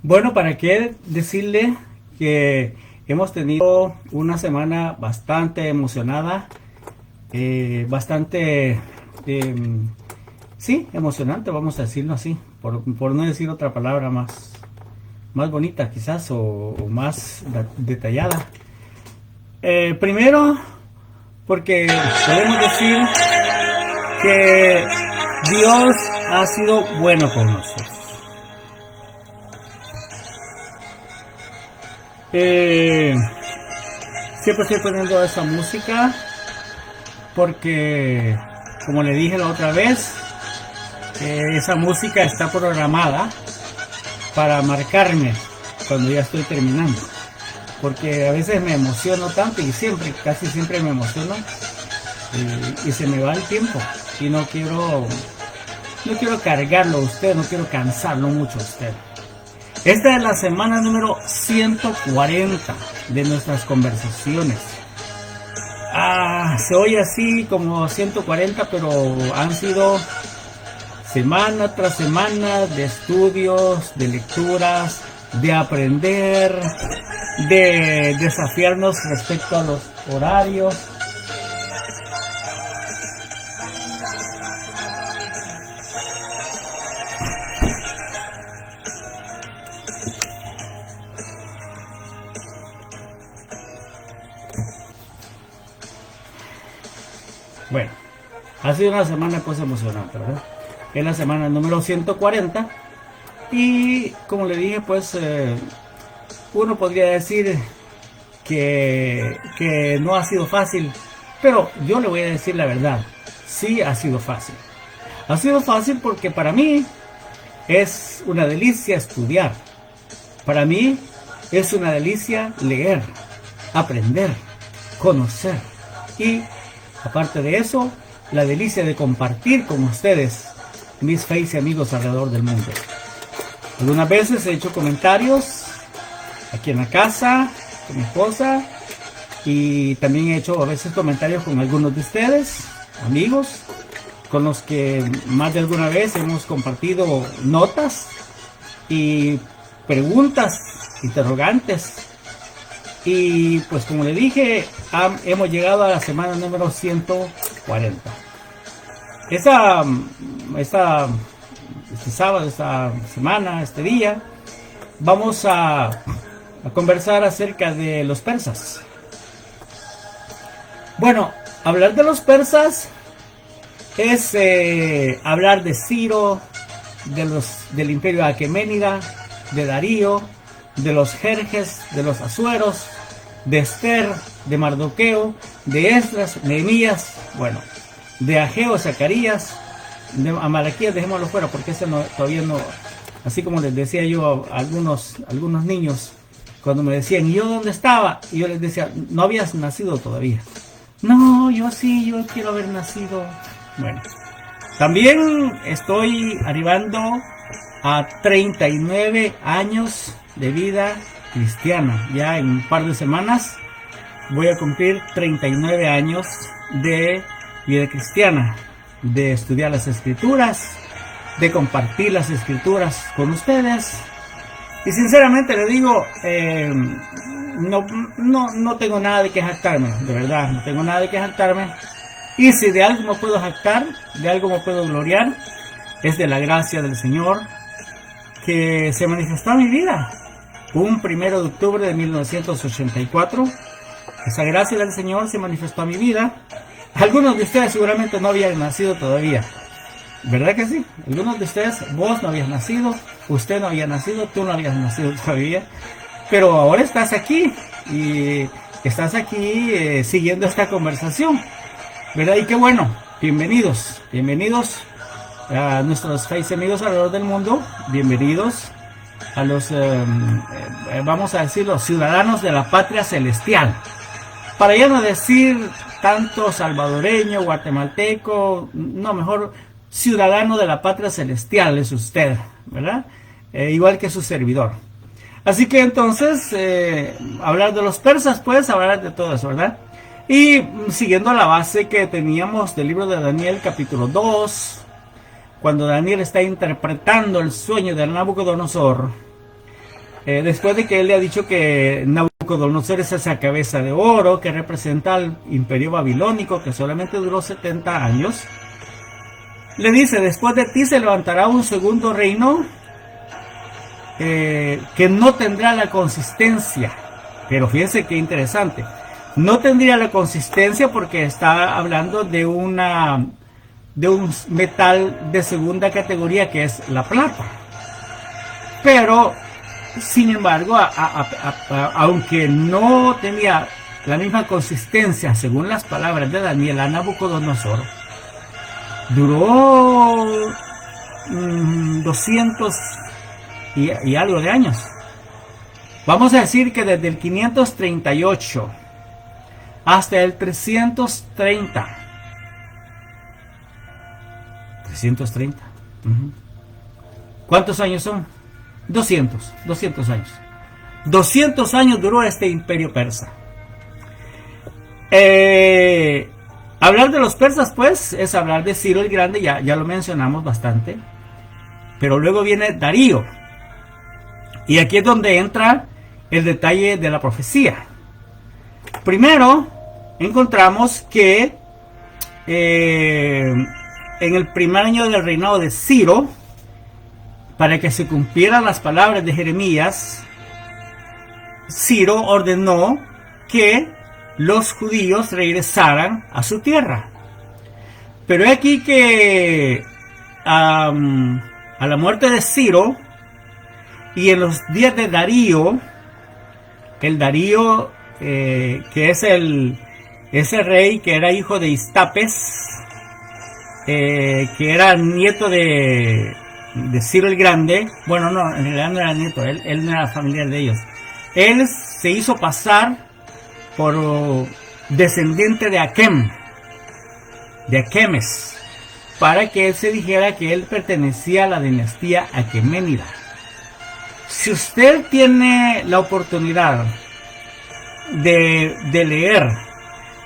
Bueno, ¿para qué decirle que hemos tenido una semana bastante emocionada, bastante, em, sí, emocionante, vamos a decirlo así, por no decir otra palabra más bonita quizás o más detallada. Primero, porque podemos decir que Dios ha sido bueno con nosotros. Eh, Siempre estoy poniendo esa música porque, como le dije la otra vez, esa música está programada para marcarme cuando ya estoy terminando. Porque a veces me emociono tanto y casi siempre me emociono y se me va el tiempo y no quiero cargarlo a usted, no quiero cansarlo mucho a usted. Esta es la semana número 140 de nuestras conversaciones. Se oye así como 140, pero han sido semana tras semana de estudios, de lecturas, de aprender, de desafiarnos respecto a los horarios. Bueno, ha sido una semana pues emocionante, ¿verdad? Es la semana número 140 y como le dije pues uno podría decir que no ha sido fácil, pero yo le voy a decir la verdad, sí ha sido fácil. Ha sido fácil porque para mí es una delicia estudiar, para mí es una delicia leer, aprender, conocer y aparte de eso, la delicia de compartir con ustedes, mis Face y amigos alrededor del mundo. Algunas veces he hecho comentarios aquí en la casa con mi esposa y también he hecho a veces comentarios con algunos de ustedes, amigos, con los que más de alguna vez hemos compartido notas y preguntas, interrogantes. Y pues como le dije, hemos llegado a la semana número 140. Este sábado, esta semana, este día, vamos a conversar acerca de los persas. Bueno, hablar de los persas es hablar de Ciro, del imperio aqueménida, de Darío, de los Jerjes, de los asueros, de Esther, de Mardoqueo, de Esdras, Nehemías, bueno, de Ageo, Zacarías, de Amalaquías, dejémoslo fuera porque ese todavía no, así como les decía yo a algunos niños cuando me decían, ¿y yo dónde estaba? Y yo les decía, no habías nacido todavía. No, yo sí, yo quiero haber nacido. Bueno, también estoy arribando a 39 años de vida cristiana. Ya en un par de semanas voy a cumplir 39 años de vida cristiana, de estudiar las escrituras, de compartir las escrituras con ustedes. Y sinceramente le digo, no tengo nada de que jactarme, de verdad, no tengo nada de que jactarme. Y si de algo me puedo jactar, de algo me puedo gloriar, es de la gracia del Señor que se manifestó en mi vida. Un 1 de octubre de 1984, esa gracia del Señor se manifestó a mi vida. Algunos de ustedes seguramente no habían nacido todavía, ¿verdad que sí? Algunos de ustedes, vos no habías nacido, usted no había nacido, tú no habías nacido todavía, pero ahora estás aquí y estás aquí siguiendo esta conversación, ¿verdad? Y qué bueno, bienvenidos a nuestros Face amigos alrededor del mundo, bienvenidos a los, vamos a decirlo, ciudadanos de la patria celestial. Para ya no decir tanto salvadoreño, guatemalteco, no, mejor ciudadano de la patria celestial es usted, ¿verdad? Igual que su servidor. Así que entonces, hablar de los persas, pues hablar de todo eso, ¿verdad? Y siguiendo la base que teníamos del libro de Daniel, capítulo 2, cuando Daniel está interpretando el sueño de Nabucodonosor, después de que él le ha dicho que Nabucodonosor es esa cabeza de oro que representa al imperio babilónico que solamente duró 70 años, le dice: después de ti se levantará un segundo reino que no tendrá la consistencia. Pero fíjense qué interesante, no tendría la consistencia porque está hablando de un metal de segunda categoría que es la plata. Pero sin embargo, aunque no tenía la misma consistencia, según las palabras de Daniel, a Nabucodonosor duró 200 y algo de años. Vamos a decir que desde el 538 hasta el 330. 330. ¿Cuántos años son? 200 años. 200 años duró este imperio persa. Hablar de los persas, pues, es hablar de Ciro el Grande, ya lo mencionamos bastante. Pero luego viene Darío. Y aquí es donde entra el detalle de la profecía. Primero, encontramos que en el primer año del reinado de Ciro, para que se cumplieran las palabras de Jeremías, Ciro ordenó que los judíos regresaran a su tierra. Pero es aquí que a la muerte de Ciro y en los días de Darío, el Darío que es ese rey que era hijo de Istapes, que era nieto de Ciro el Grande. Bueno, no, en realidad no era nieto, él no era familiar de ellos. Él se hizo pasar por descendiente de Aquemes, para que él se dijera que él pertenecía a la dinastía aqueménida. Si usted tiene la oportunidad de leer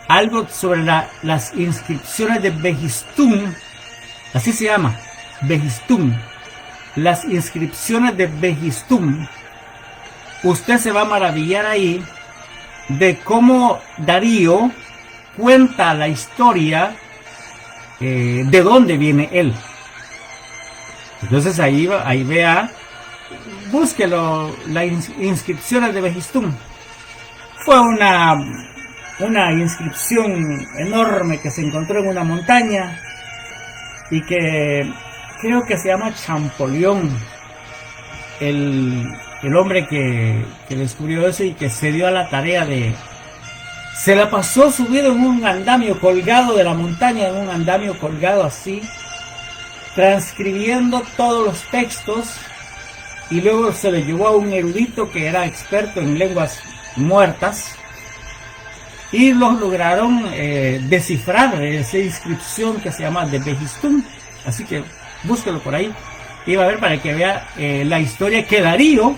algo sobre las inscripciones de Behistún, así se llama, Behistún, las inscripciones de Behistún, usted se va a maravillar ahí de cómo Darío cuenta la historia de dónde viene él. Entonces ahí vea, búsquelo, las inscripciones de Behistún. Fue una inscripción enorme que se encontró en una montaña y que creo que se llama Champollion, el hombre que descubrió eso y que se dio a la tarea se la pasó subido en un andamio colgado de la montaña, en un andamio colgado así, transcribiendo todos los textos, y luego se le llevó a un erudito que era experto en lenguas muertas y los lograron descifrar esa inscripción que se llama de Behistún. Así que búsquelo por ahí y va a ver, para que vea la historia que Darío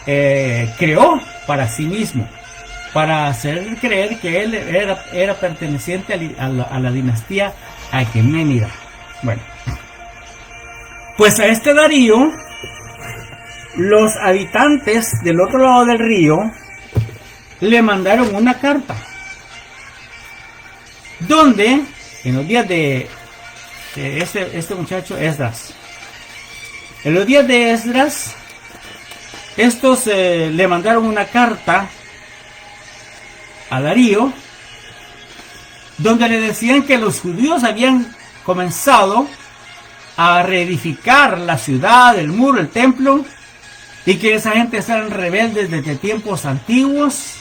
creó para sí mismo, para hacer creer que él era perteneciente a la dinastía aqueménida. Bueno, pues a este Darío, los habitantes del otro lado del río le mandaron una carta donde en los días de este muchacho Esdras, en los días de Esdras, estos le mandaron una carta a Darío donde le decían que los judíos habían comenzado a reedificar la ciudad, el muro, el templo, y que esa gente eran rebeldes desde tiempos antiguos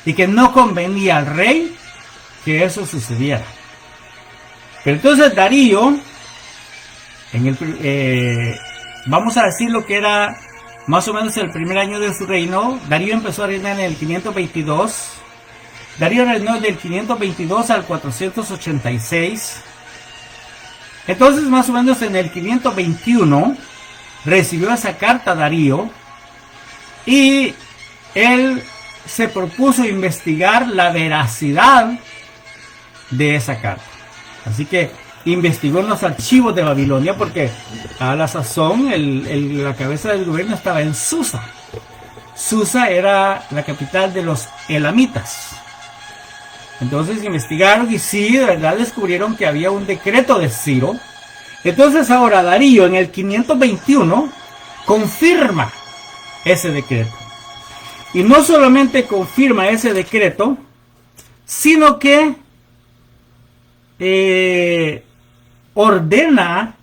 y que no convenía al rey que eso sucediera. Pero entonces Darío, vamos a decir lo que era más o menos el primer año de su reino, Darío empezó a reinar en el 522. Darío reinó del 522 al 486. Entonces, más o menos en el 521, recibió esa carta Darío y él se propuso investigar la veracidad de esa carta. Así que investigó en los archivos de Babilonia, porque a la sazón la cabeza del gobierno estaba en Susa. Susa era la capital de los elamitas. Entonces investigaron y sí, de verdad descubrieron que había un decreto de Ciro. Entonces ahora Darío en el 521 confirma ese decreto. Y no solamente confirma ese decreto, sino que ordena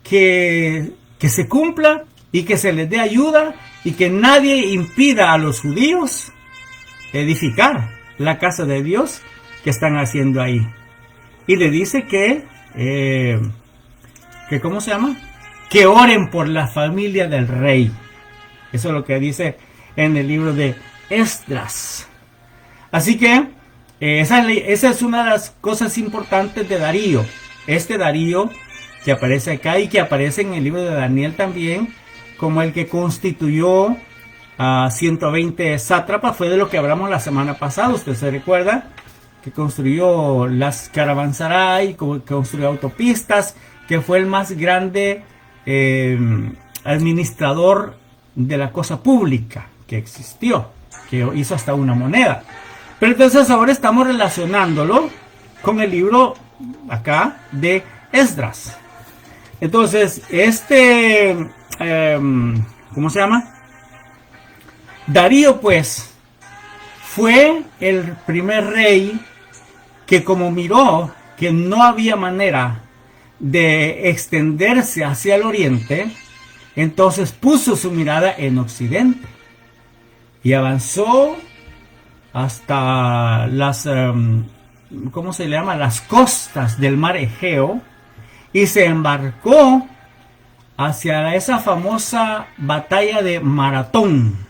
que se cumpla y que se les dé ayuda y que nadie impida a los judíos edificar la casa de Dios que están haciendo ahí. Y le dice que ¿cómo se llama? Que oren por la familia del rey. Eso es lo que dice en el libro de Esdras. Así que esa es una de las cosas importantes de Darío. Este Darío que aparece acá y que aparece en el libro de Daniel también, como el que constituyó a 120 sátrapas, fue de lo que hablamos la semana pasada. Usted se recuerda que construyó las caravanserai, que construyó autopistas, que fue el más grande administrador de la cosa pública que existió, que hizo hasta una moneda. Pero entonces ahora estamos relacionándolo con el libro acá de Esdras. Entonces ¿cómo se llama? Darío pues fue el primer rey que, como miró que no había manera de extenderse hacia el oriente, entonces puso su mirada en occidente y avanzó hasta las ¿cómo se le llama? Las costas del mar Egeo, y se embarcó hacia esa famosa batalla de Maratón.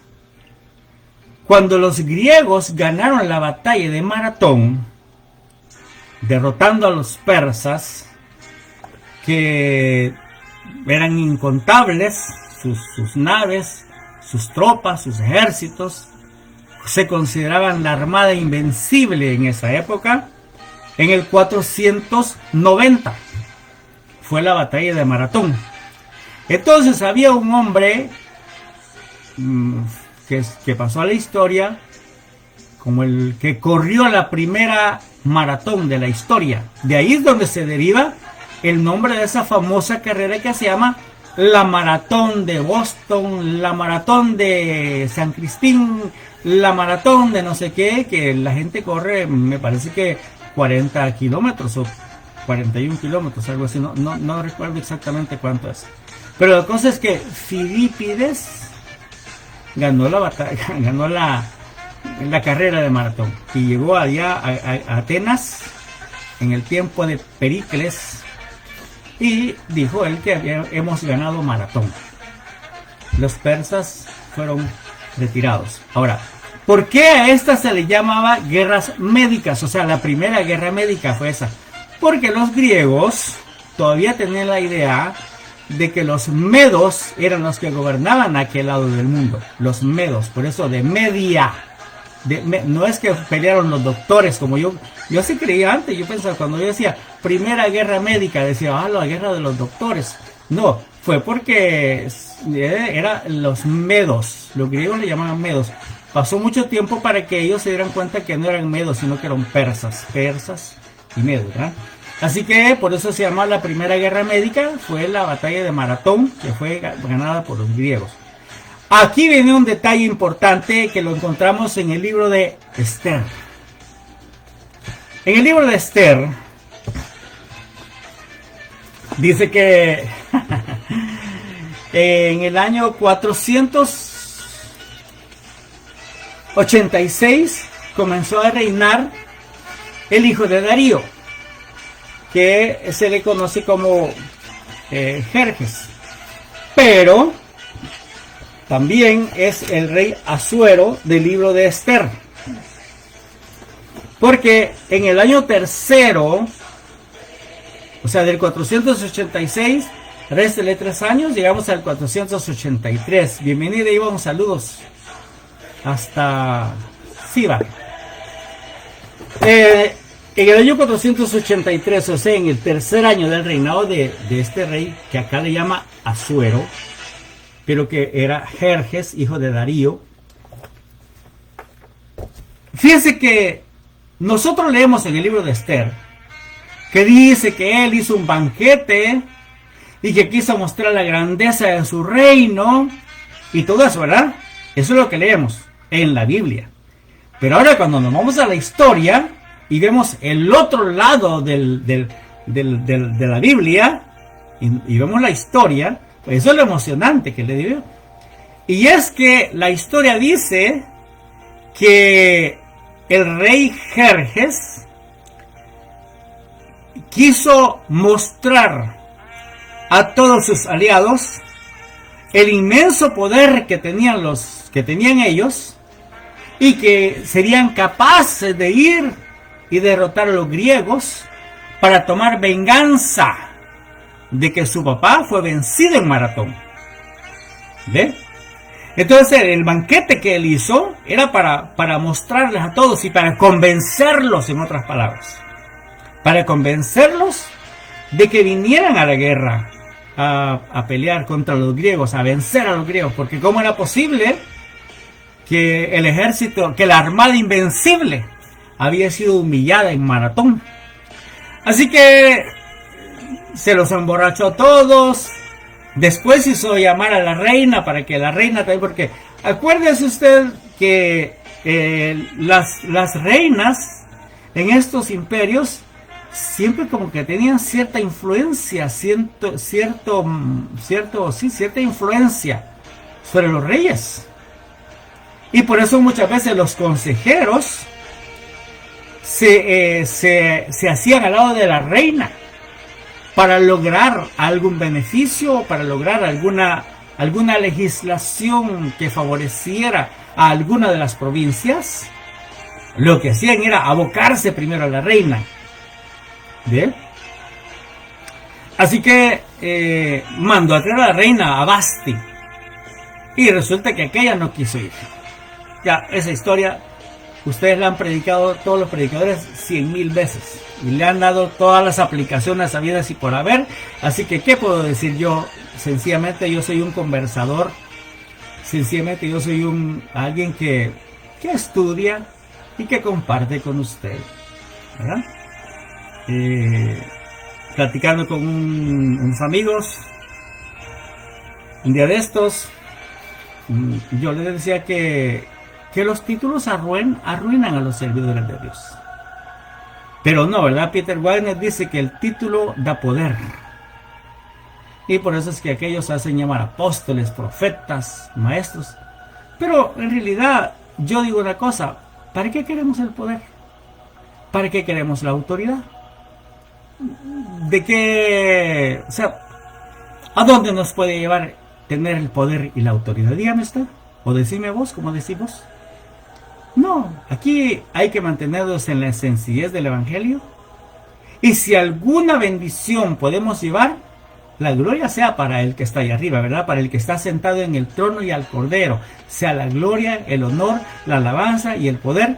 Cuando los griegos ganaron la batalla de Maratón, derrotando a los persas, que eran incontables, sus naves, sus tropas, sus ejércitos, se consideraban la armada invencible en esa época. En el 490 fue la batalla de Maratón. Entonces había un hombre que pasó a la historia como el que corrió la primera maratón de la historia. De ahí es donde se deriva el nombre de esa famosa carrera que se llama la maratón de Boston, la maratón de San Cristín, la maratón de no sé qué, que la gente corre, me parece que 40 kilómetros o 41 kilómetros, algo así, no recuerdo exactamente cuánto es. Pero la cosa es que Filipides ganó la batalla, ganó la carrera de maratón y llegó allá a Atenas en el tiempo de Pericles y dijo él que hemos ganado maratón. Los persas fueron retirados. Ahora, ¿por qué a esta se le llamaba guerras médicas? O sea, la primera guerra médica fue esa. Porque los griegos todavía tenían la idea de que los medos eran los que gobernaban aquel lado del mundo. Los medos, por eso de Media. No es que pelearon los doctores como yo sí creía antes. Yo pensaba, cuando yo decía primera guerra médica, decía, la guerra de los doctores. No, fue porque eran los medos. Los griegos le llamaban medos. Pasó mucho tiempo para que ellos se dieran cuenta que no eran medos, sino que eran persas y medos, ¿verdad? Así que por eso se llama la primera guerra médica, fue la batalla de Maratón, que fue ganada por los griegos. Aquí viene un detalle importante que lo encontramos en el libro de Esther. En el libro de Esther dice que en el año 486 comenzó a reinar el hijo de Darío, que se le conoce como Jerjes, pero también es el rey Asuero del libro de Esther, porque en el año tercero, o sea, del 486, réstele 3 años, llegamos al 483. Bienvenida, Ivonne, saludos hasta Sibar. En el año 483, o sea, en el tercer año del reinado de este rey, que acá le llama Asuero, pero que era Jerjes, hijo de Darío. Fíjense que nosotros leemos en el libro de Esther que dice que él hizo un banquete y que quiso mostrar la grandeza de su reino y todo eso, ¿verdad? Eso es lo que leemos en la Biblia. Pero ahora cuando nos vamos a la historia y vemos el otro lado de la Biblia y vemos la historia, pues eso es lo emocionante que le digo. Y es que la historia dice que el rey Jerjes quiso mostrar a todos sus aliados el inmenso poder que tenían ellos y que serían capaces de ir y derrotar a los griegos para tomar venganza de que su papá fue vencido en Maratón. ¿Ve? Entonces el banquete que él hizo era para mostrarles a todos y para convencerlos, en otras palabras, para convencerlos de que vinieran a la guerra a pelear contra los griegos, a vencer a los griegos, porque cómo era posible que el ejército, que la armada invencible había sido humillada en Maratón. Así que se los emborrachó a todos. Después hizo llamar a la reina para que la reina también, porque acuérdese usted que las reinas en estos imperios siempre como que tenían cierta influencia, cierta influencia sobre los reyes. Y por eso muchas veces los consejeros se hacían al lado de la reina para lograr algún beneficio, para lograr alguna legislación que favoreciera a alguna de las provincias. Lo que hacían era abocarse primero a la reina. ¿Bien? Así que mandó a traer a la reina a Basti. Y resulta que aquella no quiso ir. Ya, esa historia ustedes la han predicado, todos los predicadores, 100,000 veces. Y le han dado todas las aplicaciones habidas y por haber. Así que, ¿qué puedo decir yo? Sencillamente yo soy un conversador. Sencillamente yo soy alguien que estudia y que comparte con usted, ¿verdad? Platicando con unos amigos un día de estos, yo les decía que los títulos arruinan a los servidores de Dios, pero no, ¿verdad? Peter Wagner dice que el título da poder, y por eso es que aquellos hacen llamar apóstoles, profetas, maestros. Pero en realidad yo digo una cosa: ¿para qué queremos el poder? ¿Para qué queremos la autoridad? ¿De qué? O sea, ¿a dónde nos puede llevar tener el poder y la autoridad? Dígame usted, o decime vos, como decimos. No, aquí hay que mantenernos en la sencillez del Evangelio. Y si alguna bendición podemos llevar, la gloria sea para el que está ahí arriba, ¿verdad? Para el que está sentado en el trono y al Cordero. Sea la gloria, el honor, la alabanza y el poder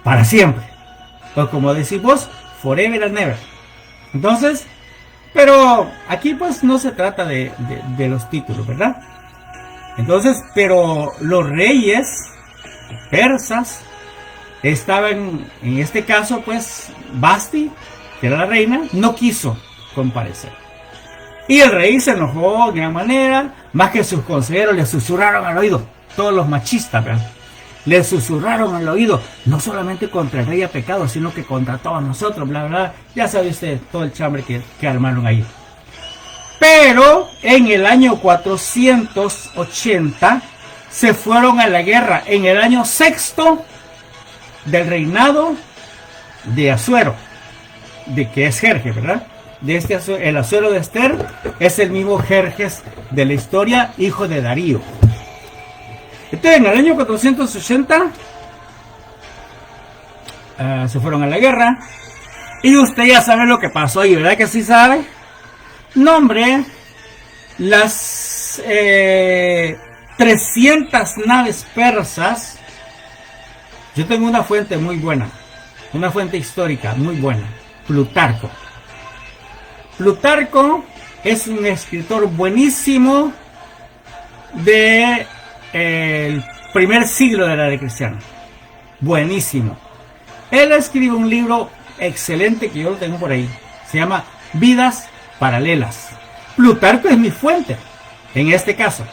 para siempre. O como decís vos, forever and ever. Entonces, pero aquí pues no se trata de los títulos, ¿verdad? Entonces, pero los reyes persas estaban, en este caso pues, Basti, que era la reina, no quiso comparecer. Y el rey se enojó de gran manera, más que sus consejeros le susurraron al oído, todos los machistas, ¿verdad? Le susurraron al oído, no solamente contra el rey ha pecado, sino que contra todos nosotros, bla, bla, bla. Ya sabe usted todo el chambre que armaron ahí. Pero en el año 480 se fueron a la guerra, en el año sexto del reinado de Asuero, de que es Jerjes, ¿verdad? El Asuero de Esther es el mismo Jerjes de la historia, hijo de Darío. Entonces, en el año 480 se fueron a la guerra. Y usted ya sabe lo que pasó ahí, ¿verdad que sí sabe? No, hombre, las 300 naves persas. Yo tengo una fuente muy buena. una fuente histórica muy buena, Plutarco. Plutarco es un escritor buenísimo de el primer siglo de la era cristiana. Buenísimo. Él escribe un libro excelente que yo lo tengo por ahí. Se llama Vidas Paralelas. Plutarco es mi fuente en este caso.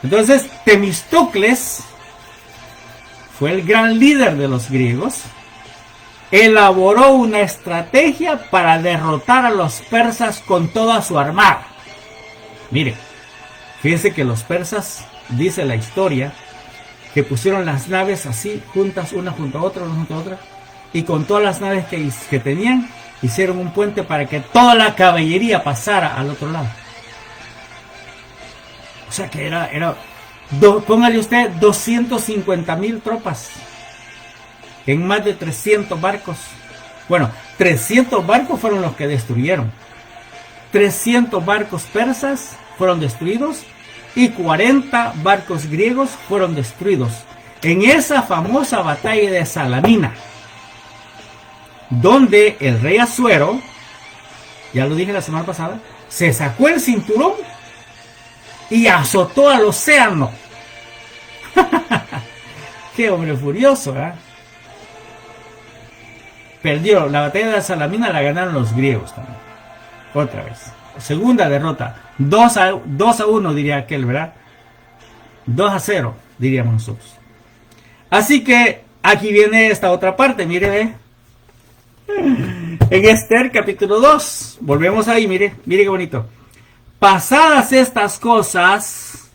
Entonces, Temístocles fue el gran líder de los griegos. Elaboró una estrategia para derrotar a los persas con toda su armada. Mire, fíjense que los persas, dice la historia, que pusieron las naves así, juntas, una junto a otra, una junto a otra, y con todas las naves que tenían, hicieron un puente para que toda la caballería pasara al otro lado. O sea que póngale usted 250,000 tropas en más de 300 barcos. Bueno, 300 barcos fueron los que destruyeron. 300 barcos persas fueron destruidos y 40 barcos griegos fueron destruidos en esa famosa batalla de Salamina, donde el rey Asuero, ya lo dije la semana pasada, se sacó el cinturón y azotó al océano. Qué hombre furioso, ¿eh? Perdió la batalla de Salamina, la ganaron los griegos también. Otra vez. Segunda derrota. 2-1 diría aquel, ¿verdad? 2-0 diríamos nosotros. Así que aquí viene esta otra parte, mire, ¿ve? En Esther capítulo 2. Volvemos ahí, mire qué bonito. Pasadas estas cosas.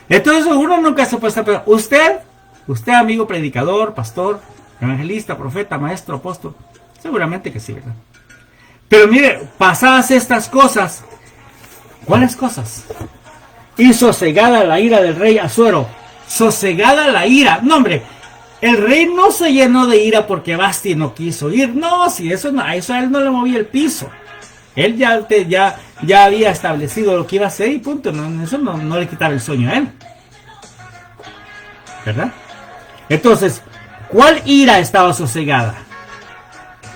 Entonces uno nunca se puede estar. Usted amigo predicador, pastor, evangelista, profeta, maestro, apóstol, seguramente que sí, ¿verdad? Pero mire, pasadas estas cosas, ¿cuáles cosas? Y sosegada la ira del rey Asuero. Sosegada la ira. No, hombre, el rey no se llenó de ira porque Basti no quiso ir. No, si eso no, a eso a él no le movía el piso. Él ya había establecido lo que iba a hacer y punto. No, eso no le quitaba el sueño a él. ¿Verdad? Entonces, ¿cuál ira estaba sosegada?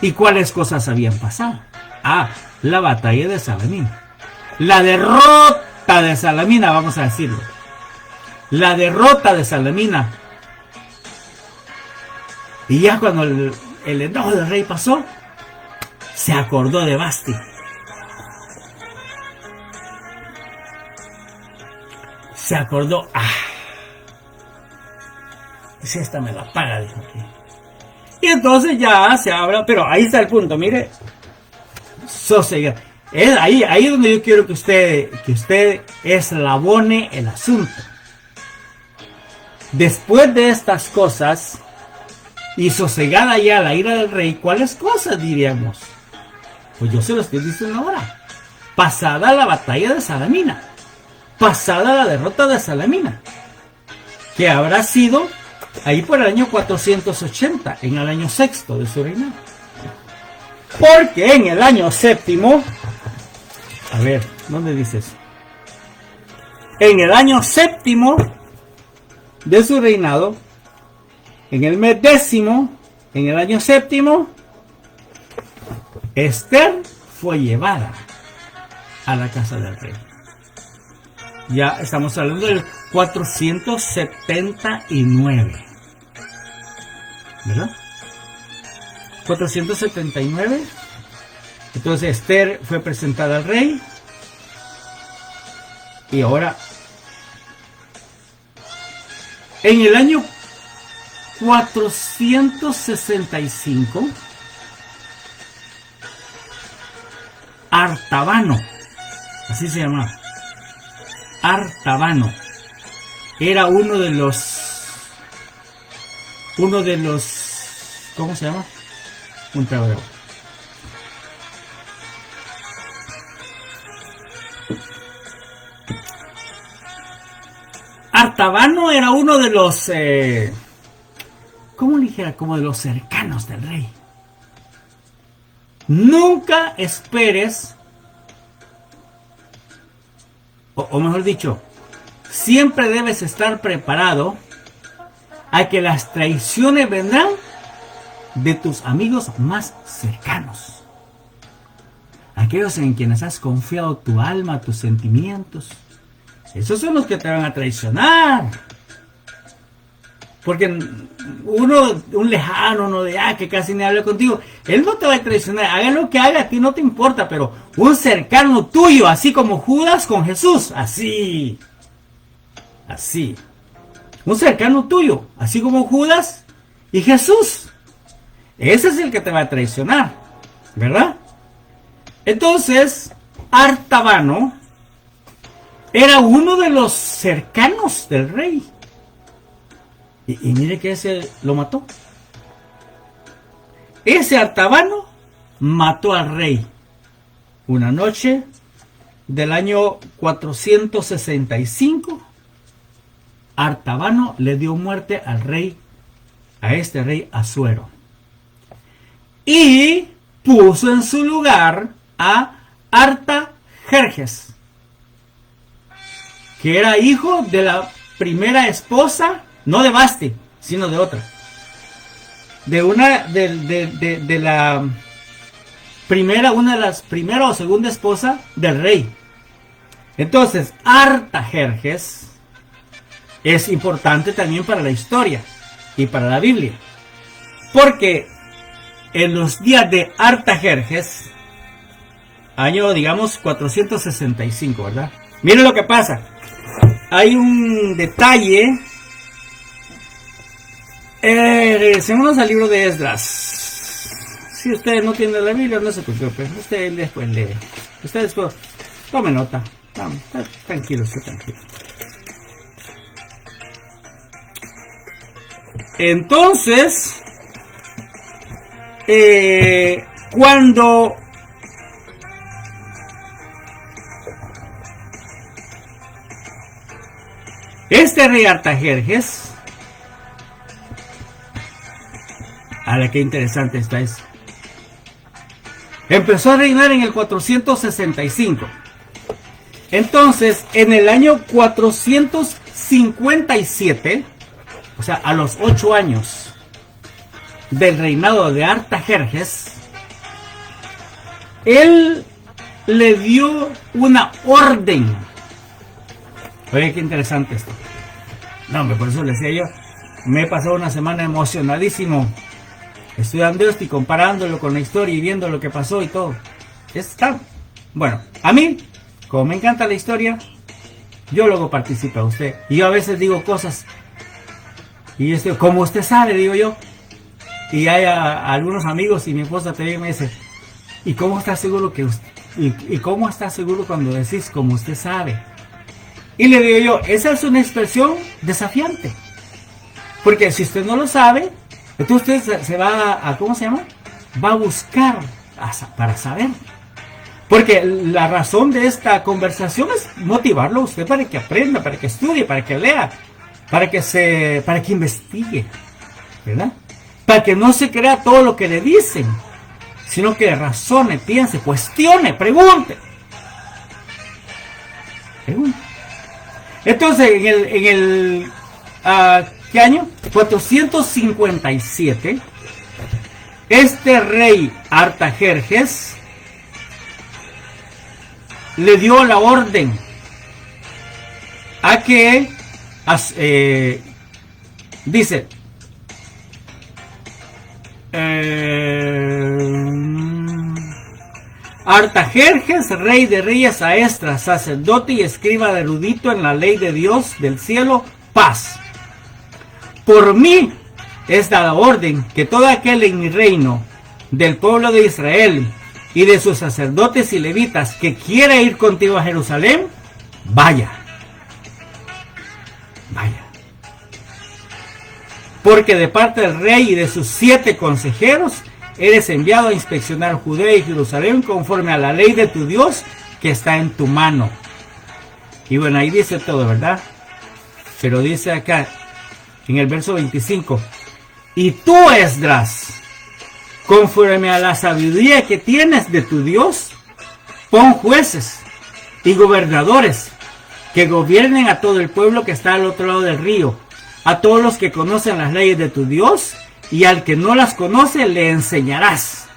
¿Y cuáles cosas habían pasado? La batalla de Salamina. La derrota de Salamina, vamos a decirlo. La derrota de Salamina. Y ya cuando el enojo del rey pasó, se acordó de Basti. Se acordó, si esta me la paga, dijo aquí. Y entonces ya se habla, pero ahí está el punto, mire. Sosega. Es ahí donde yo quiero que usted eslabone el asunto. Después de estas cosas, y sosegada ya la ira del rey, ¿cuáles cosas diríamos? Pues yo se lo estoy diciendo ahora. Pasada la batalla de Salamina. Pasada la derrota de Salamina. Que habrá sido ahí por el año 480, en el año sexto de su reinado. Porque en el año séptimo, a ver, ¿dónde dice eso? En el año séptimo de su reinado, en el mes décimo, en el año séptimo, Esther fue llevada a la casa del rey. Ya estamos hablando del 479. ¿Verdad? 479. Entonces Esther fue presentada al rey. Y ahora, en el año 465, Artabano, así se llamaba, Artabano, era uno de los, ¿cómo se llama? Un trago de agua. Artabano era uno de los, ¿cómo le dijera? Como de los cercanos del rey. Nunca esperes, o mejor dicho, siempre debes estar preparado a que las traiciones vendrán de tus amigos más cercanos. Aquellos en quienes has confiado tu alma, tus sentimientos. Esos son los que te van a traicionar. Porque un lejano, uno de que casi ni habla contigo, él no te va a traicionar. Haga lo que haga, a ti no te importa, pero un cercano tuyo, así como Judas con Jesús, así. Un cercano tuyo, así como Judas y Jesús. Ese es el que te va a traicionar, ¿verdad? Entonces, Artabano era uno de los cercanos del rey. Y mire que ese lo mató. Ese Artabano mató al rey. Una noche del año 465, Artabano le dio muerte al rey, a este rey Asuero. Y puso en su lugar a Artajerjes, que era hijo de la primera esposa, no de Basti, sino de otra. De una de la primera, una de las primera o segunda esposa del rey. Entonces, Artajerjes es importante también para la historia y para la Biblia. Porque en los días de Artajerjes, año digamos 465, ¿verdad? Miren lo que pasa. Hay un detalle. Regresemos al libro de Esdras. Si ustedes no tienen la Biblia, no se preocupen. Ustedes después leen. Ustedes después tomen nota. Tranquilo, tranquilo. Entonces, cuando este rey Artajerjes, a la que interesante está eso, empezó a reinar en el 465. Entonces, en el año 457, o sea, a los 8 años del reinado de Artajerjes, él le dio una orden. Oye, qué interesante esto. No, por eso le decía yo, me he pasado una semana emocionadísimo estudiando esto y comparándolo con la historia y viendo lo que pasó y todo. Está bueno. A mí, como me encanta la historia, yo luego participo a usted. Y yo a veces digo cosas, y como usted sabe, digo yo. Y hay algunos amigos y mi esposa también me dice, ¿y cómo está seguro que usted, y cómo está seguro cuando decís como usted sabe? Y le digo yo, esa es una expresión desafiante. Porque si usted no lo sabe, entonces usted se va a ¿cómo se llama? Va a buscar para saber. Porque la razón de esta conversación es motivarlo a usted para que aprenda, para que estudie, para que lea, para que investigue, ¿verdad? Para que no se crea todo lo que le dicen, sino que razone, piense, cuestione, pregunte. Entonces, en el ¿qué año? 457, este rey Artajerjes le dio la orden a que, dice, Artajerjes, rey de reyes, a Esdras, sacerdote y escriba erudito en la ley de Dios del cielo, paz. Por mí es dada orden que todo aquel en mi reino, del pueblo de Israel y de sus sacerdotes y levitas, que quiera ir contigo a Jerusalén, vaya. Porque de parte del rey y de sus 7 consejeros, eres enviado a inspeccionar Judea y Jerusalén conforme a la ley de tu Dios que está en tu mano. Y bueno, ahí dice todo, ¿verdad? Pero dice acá, en el verso 25, y tú, Esdras, conforme a la sabiduría que tienes de tu Dios, pon jueces y gobernadores que gobiernen a todo el pueblo que está al otro lado del río, a todos los que conocen las leyes de tu Dios y al que no las conoce le enseñarás.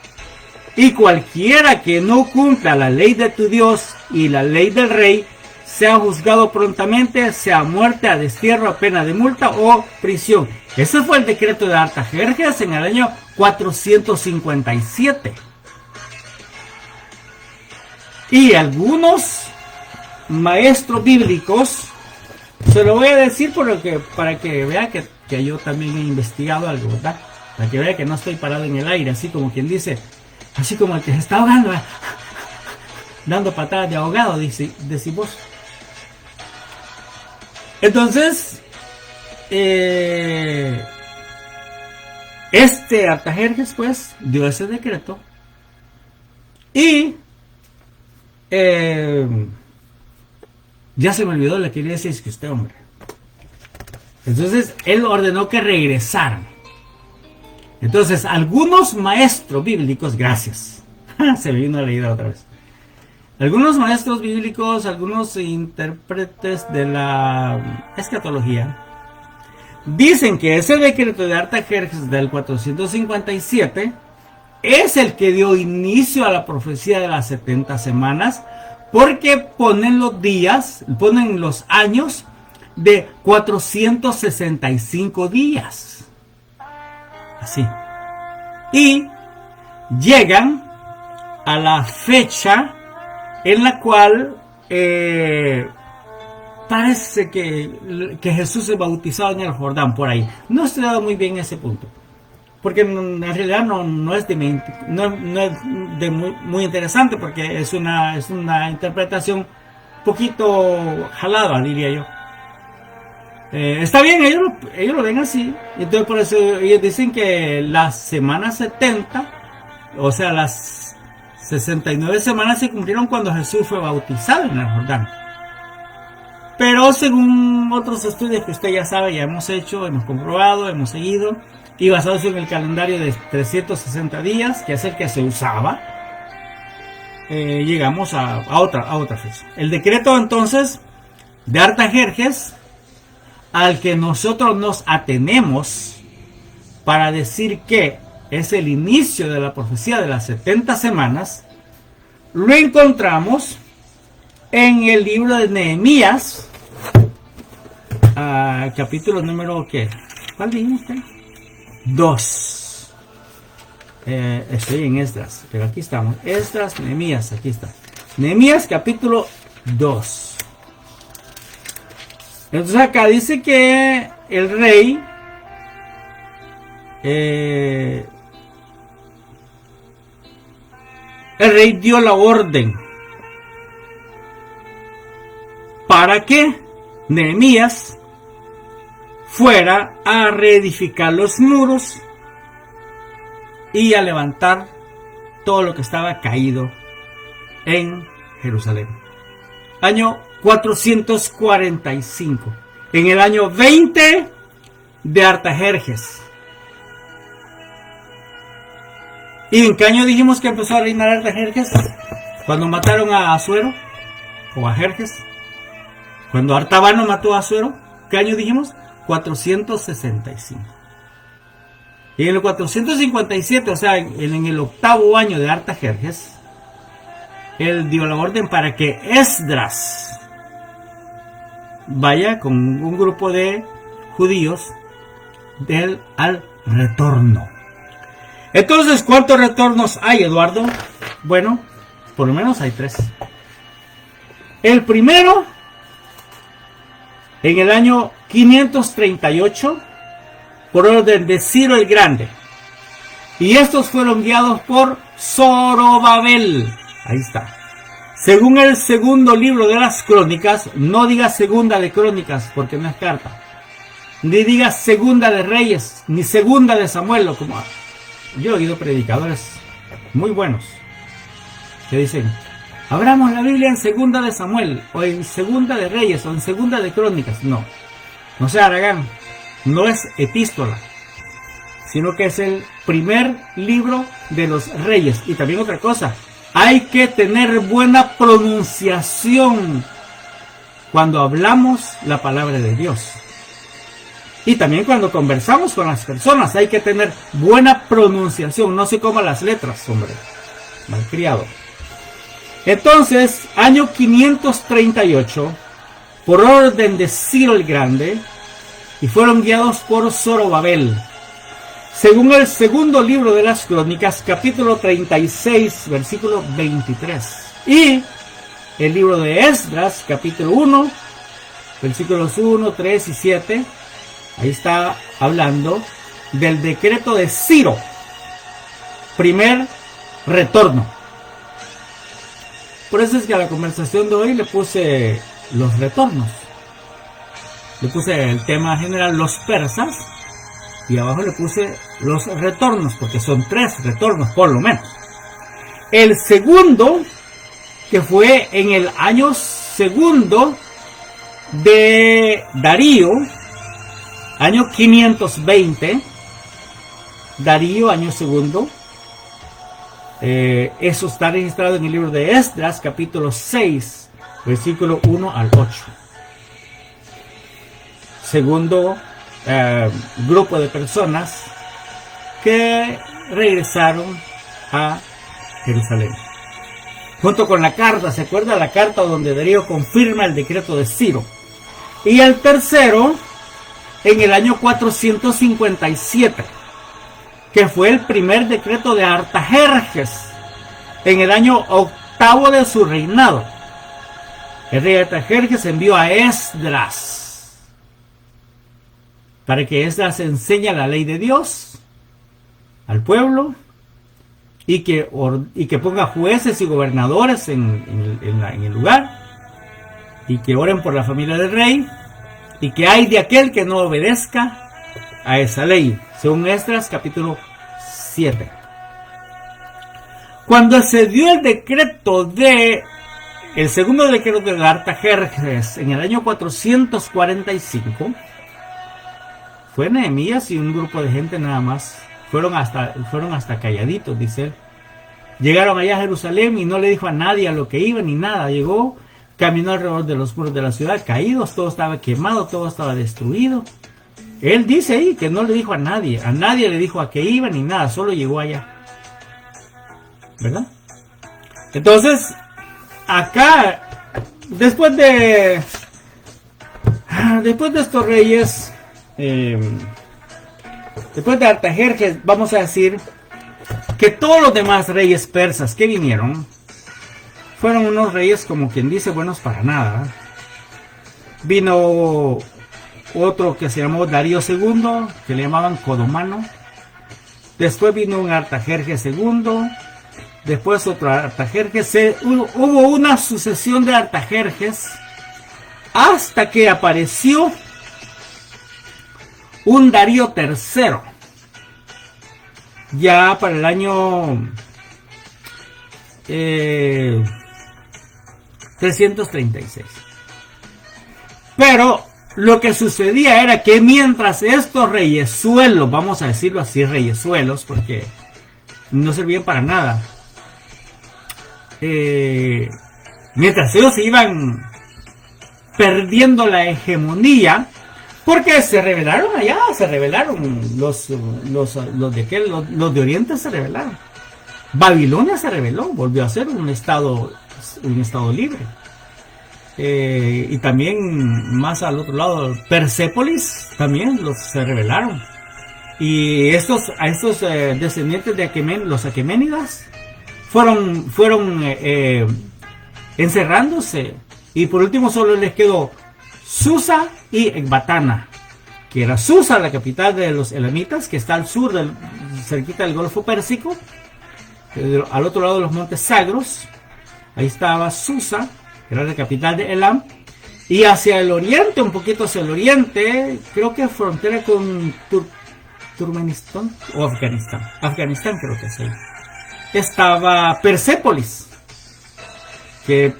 Y cualquiera que no cumpla la ley de tu Dios y la ley del rey, sea juzgado prontamente, sea muerte, a destierro, a pena de multa o prisión. Ese fue el decreto de Artajerjes en el año 457. Y algunos maestros bíblicos, se lo voy a decir para que vea que yo también he investigado algo, ¿verdad? Para que vea que no estoy parado en el aire, así como quien dice, así como el que se está ahogando, dando patadas de ahogado, decís vos. Entonces, este Artajerjes pues dio ese decreto y ya se me olvidó la que quería decir, es que usted, hombre. Entonces él ordenó que regresaran. Entonces algunos maestros bíblicos, gracias, se me vino la idea otra vez. Algunos maestros bíblicos, algunos intérpretes de la escatología, dicen que ese decreto de Artajerjes del 457 es el que dio inicio a la profecía de las 70 semanas, porque ponen los años de 465 días. Así. Y llegan a la fecha en la cual parece que Jesús se bautizó en el Jordán, por ahí. No he estudiado muy bien ese punto, porque en realidad no es muy interesante, porque es una interpretación poquito jalada, diría yo. Está bien, ellos lo ven así. Entonces por eso ellos dicen que las semanas 70, o sea, las 69 semanas se cumplieron cuando Jesús fue bautizado en el Jordán. Pero según otros estudios que usted ya sabe, ya hemos hecho, hemos comprobado, hemos seguido, y basados en el calendario de 360 días, que es el que se usaba, llegamos a otra fecha. El decreto entonces de Artajerjes, al que nosotros nos atenemos para decir que es el inicio de la profecía de las 70 semanas, lo encontramos en el libro de Nehemías, capítulo número, ¿qué? ¿Cuál dijimos usted? 2. Estoy en Esdras, pero aquí estamos. Esdras, Nehemías, aquí está. Nehemías capítulo 2. Entonces acá dice que el rey dio la orden para que Nehemías fuera a reedificar los muros y a levantar todo lo que estaba caído en Jerusalén. Año 445, en el año 20 de Artajerjes. ¿Y en qué año dijimos que empezó a reinar Artajerjes? Cuando mataron a Asuero, o a Jerjes. Cuando Artabano mató a Asuero, ¿qué año dijimos? 465. Y en el 457, o sea, en el 8º año de Artajerjes, él dio la orden para que Esdras vaya con un grupo de judíos al retorno. Entonces, ¿cuántos retornos hay, Eduardo? Bueno, por lo menos hay 3. El primero, en el año 538, por orden de Ciro el Grande. Y estos fueron guiados por Zorobabel. Ahí está. Según el segundo libro de las crónicas, no diga segunda de crónicas porque no es carta, ni diga segunda de Reyes, ni segunda de Samuel, como yo he oído predicadores muy buenos que dicen, abramos la Biblia en segunda de Samuel, o en segunda de Reyes, o en segunda de Crónicas. No sea Aragán, no es epístola, sino que es el primer libro de los Reyes. Y también otra cosa, hay que tener buena pronunciación cuando hablamos la palabra de Dios. Y también cuando conversamos con las personas hay que tener buena pronunciación, no se coma las letras, hombre, malcriado. Entonces, año 538, por orden de Ciro el Grande, y fueron guiados por Zorobabel. Según el segundo libro de las Crónicas, capítulo 36, versículo 23. Y el libro de Esdras, capítulo 1, versículos 1, 3 y 7. Ahí está hablando del decreto de Ciro. Primer retorno. Por eso es que a la conversación de hoy le puse los retornos. Le puse el tema general, los persas. Y abajo le puse los retornos, porque son 3 retornos por lo menos. El segundo, que fue en el año segundo de Darío, año 520, Darío, año segundo. Eso está registrado en el libro de Esdras, capítulo 6, versículo 1 al 8. Segundo grupo de personas que regresaron a Jerusalén. Junto con la carta, ¿se acuerda la carta donde Darío confirma el decreto de Ciro? Y el tercero, en el año 457, que fue el primer decreto de Artajerjes, en el año octavo de su reinado. El rey Artajerjes envió a Esdras para que Esdras enseñe la ley de Dios al pueblo y que ponga jueces y gobernadores en el lugar, y que oren por la familia del rey, y que hay de aquel que no obedezca a esa ley, según Esdras capítulo 7. Cuando se dio el segundo decreto de Artajerjes en el año 445, fue Nehemías y un grupo de gente nada más. Fueron hasta calladitos, dice él. Llegaron allá a Jerusalén y no le dijo a nadie a lo que iba ni nada. Llegó, caminó alrededor de los muros de la ciudad, caídos, todo estaba quemado, todo estaba destruido. Él dice ahí que no le dijo a nadie le dijo a qué iba ni nada, solo llegó allá. ¿Verdad? Entonces, acá, después de estos reyes, después de Artajerjes, vamos a decir que todos los demás reyes persas que vinieron fueron unos reyes, como quien dice, buenos para nada. Vino otro que se llamó Darío II, que le llamaban Codomano. Después vino un Artajerjes II. Después otro Artajerjes. Hubo una sucesión de Artajerjes hasta que apareció un Darío III, ya para el año 336. Pero lo que sucedía era que mientras estos reyesuelos, vamos a decirlo así, reyesuelos, porque no servían para nada, mientras ellos se iban perdiendo la hegemonía, porque se rebelaron allá, los de Oriente se rebelaron. Babilonia se rebeló, volvió a ser un estado libre. Y también más al otro lado, Persépolis también se rebelaron. Y estos descendientes de los aqueménidas fueron encerrándose. Y por último solo les quedó Susa y Ecbatana, que era Susa, la capital de los elamitas, que está al sur, cerquita del Golfo Pérsico, al otro lado de los montes Sagros. Ahí estaba Susa, que era la capital de Elam, y hacia el oriente, un poquito hacia el oriente, creo que frontera con Turkmenistán o Afganistán creo que es ahí, estaba Persépolis, que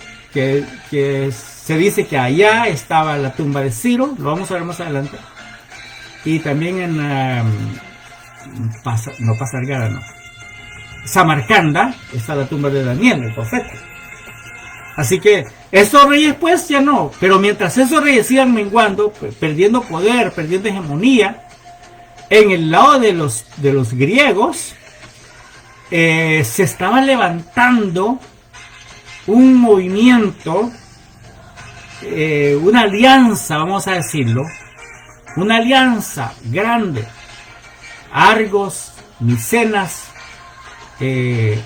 se dice que allá estaba la tumba de Ciro, lo vamos a ver más adelante. Y también en Samarcanda está la tumba de Daniel, el profeta. Así que Estos reyes pues ya no, pero mientras esos reyes iban menguando, perdiendo poder, perdiendo hegemonía, en el lado de los griegos, se estaba levantando un movimiento, una alianza, vamos a decirlo, una alianza grande. Argos, Micenas,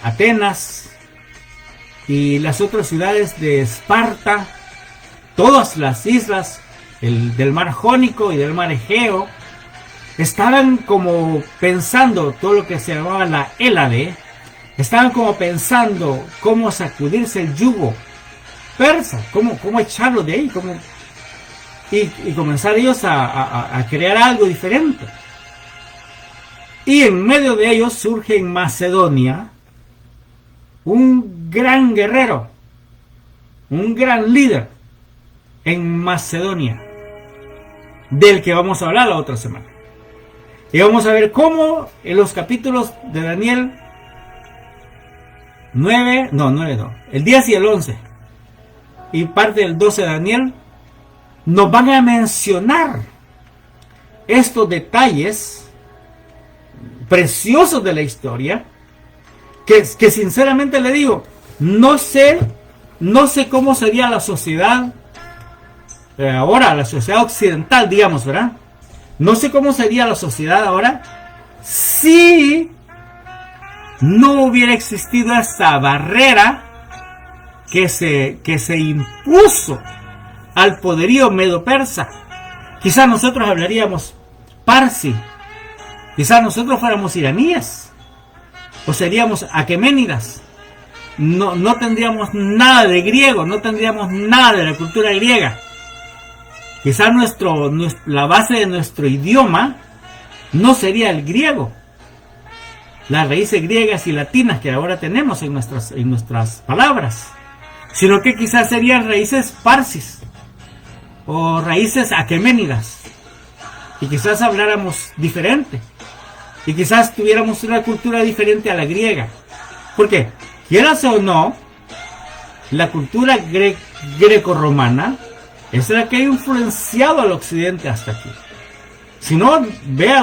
Atenas y las otras ciudades de Esparta, todas las islas del mar Jónico y del mar Egeo, estaban como pensando todo lo que se llamaba la Hélade, estaban como pensando cómo sacudirse el yugo persa, cómo echarlo de ahí, y comenzar ellos a crear algo diferente. Y en medio de ellos surge en Macedonia un gran guerrero, un gran líder en Macedonia, del que vamos a hablar la otra semana. Y vamos a ver cómo en los capítulos de Daniel 9, el 10 y el 11 y parte del 12 de Daniel nos van a mencionar estos detalles preciosos de la historia que sinceramente le digo, no sé cómo sería la sociedad ahora, la sociedad occidental, digamos, ¿verdad? No sé cómo sería la sociedad ahora si no hubiera existido esta barrera que se impuso al poderío medo-persa. Quizás nosotros hablaríamos parsi, quizás nosotros fuéramos iraníes, o seríamos aqueménidas. No tendríamos nada de griego, no tendríamos nada de la cultura griega. Quizás la base de nuestro idioma no sería el griego, las raíces griegas y latinas que ahora tenemos en nuestras palabras, sino que quizás serían raíces parsis o raíces aqueménidas, y quizás habláramos diferente, y quizás tuviéramos una cultura diferente a la griega. Porque, quieras o no, la cultura greco-romana es la que ha influenciado al occidente hasta aquí. Si no, vea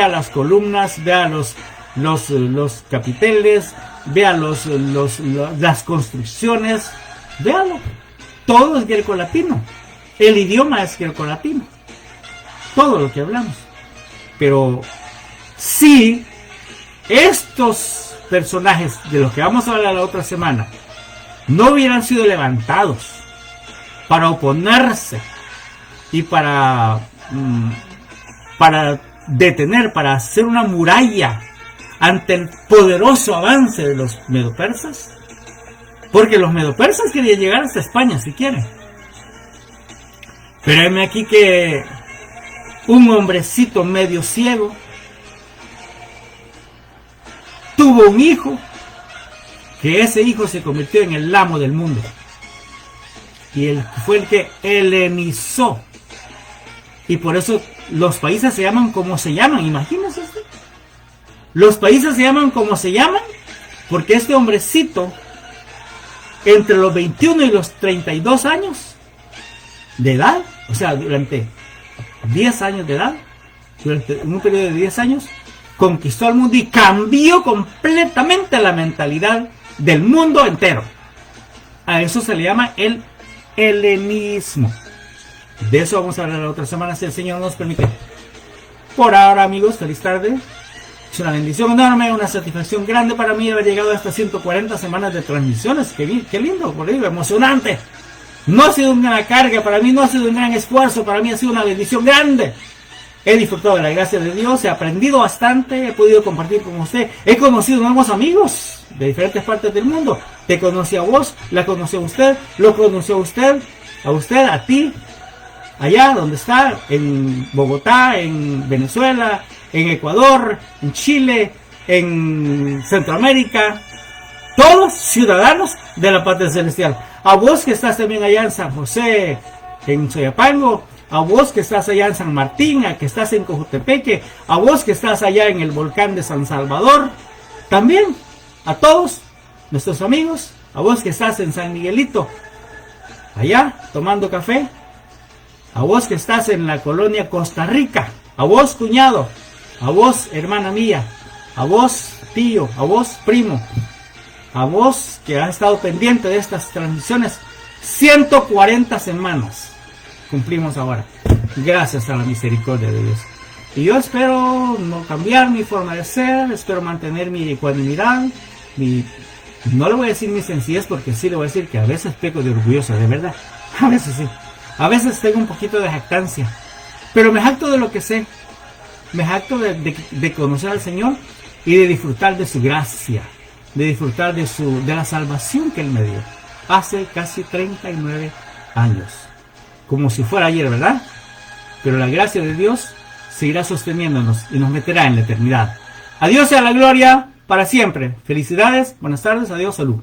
las columnas, vea los capiteles, vea las construcciones, véalo. Todo es greco-latino. El idioma es greco-latino. Todo lo que hablamos. Pero si estos personajes de los que vamos a hablar la otra semana no hubieran sido levantados para oponerse y para detener, para hacer una muralla ante el poderoso avance de los medopersas, porque los medopersas querían llegar hasta España si quieren. Pero heme aquí que un hombrecito medio ciego tuvo un hijo, que ese hijo se convirtió en el amo del mundo, y él fue el que helenizó, y por eso los países se llaman como se llaman. Imagínense usted, los países se llaman como se llaman porque este hombrecito, entre los 21 y los 32 años de edad, o sea, durante 10 años de edad, durante un periodo de 10 años, conquistó al mundo y cambió completamente la mentalidad del mundo entero. A eso se le llama el helenismo. De eso vamos a hablar la otra semana, si el Señor nos permite. Por ahora, amigos, feliz tarde. Es una bendición enorme, una satisfacción grande para mí haber llegado a estas 140 semanas de transmisiones. Qué lindo, por ello, emocionante. No ha sido una carga para mí, no ha sido un gran esfuerzo, para mí ha sido una bendición grande. He disfrutado de la gracia de Dios, he aprendido bastante, he podido compartir con usted, he conocido nuevos amigos de diferentes partes del mundo. Te conocí a vos, la conocí a usted, lo conoció a usted, a ti, allá donde está, en Bogotá, en Venezuela, en Ecuador, en Chile, en Centroamérica, todos ciudadanos de la patria celestial. A vos que estás también allá en San José, en Soyapango, a vos que estás allá en San Martín, a que estás en Cojutepeque, a vos que estás allá en el volcán de San Salvador, también a todos nuestros amigos, a vos que estás en San Miguelito, allá tomando café, a vos que estás en la colonia Costa Rica, a vos cuñado, a vos hermana mía, a vos tío, a vos primo, a vos que has estado pendiente de estas transmisiones. 140 semanas cumplimos ahora, gracias a la misericordia de Dios. Y yo espero no cambiar mi forma de ser, espero mantener mi ecuanimidad, no le voy a decir mi sencillez, porque sí le voy a decir que a veces peco de orgulloso, de verdad, a veces sí, a veces tengo un poquito de jactancia, pero me jacto de lo que sé, me jacto de conocer al Señor y de disfrutar de su gracia, de disfrutar de la salvación que Él me dio hace casi 39 años, como si fuera ayer, ¿verdad? Pero la gracia de Dios seguirá sosteniéndonos y nos meterá en la eternidad. A Dios sea la gloria para siempre. Felicidades, buenas tardes, adiós, salud.